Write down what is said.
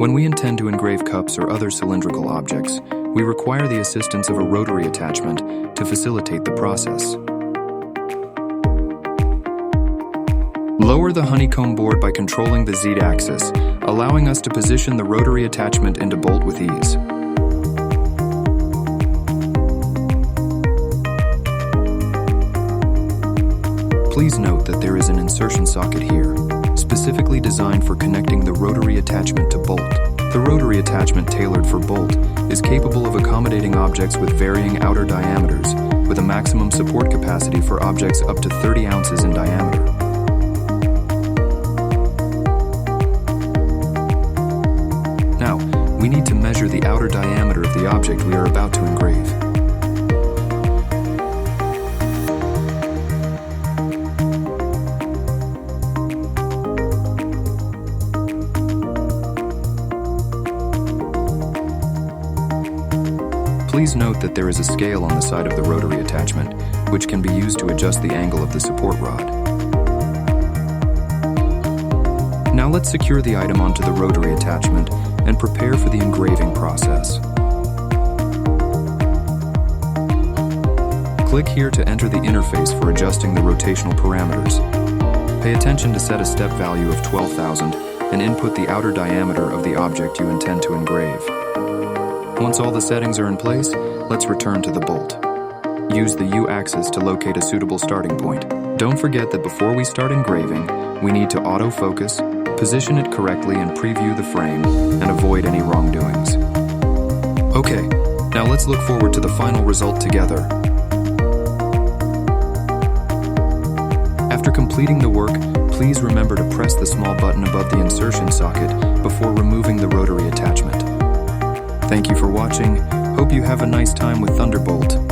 When we intend to engrave cups or other cylindrical objects, we require the assistance of a rotary attachment to facilitate the process. Lower the honeycomb board by controlling the Z-axis, allowing us to position the rotary attachment into bolt with ease. Please note that there is an insertion socket here, specifically designed for connecting the rotary attachment to bolt. The rotary attachment tailored for bolt is capable of accommodating objects with varying outer diameters, with a maximum support capacity for objects up to 30 ounces in diameter. Now, we need to measure the outer diameter of the object we are about to engrave. Please note that there is a scale on the side of the rotary attachment, which can be used to adjust the angle of the support rod. Now let's secure the item onto the rotary attachment and prepare for the engraving process. Click here to enter the interface for adjusting the rotational parameters. Pay attention to set a step value of 12,000 and input the outer diameter of the object you intend to engrave. Once all the settings are in place, let's return to the bolt. Use the U-axis to locate a suitable starting point. Don't forget that before we start engraving, we need to autofocus, position it correctly and preview the frame, and avoid any wrongdoings. Okay, now let's look forward to the final result together. After completing the work, please remember to press the small button above the insertion socket before removing the rotary attachment. Thank you for watching. Hope you have a nice time with Thunderbolt.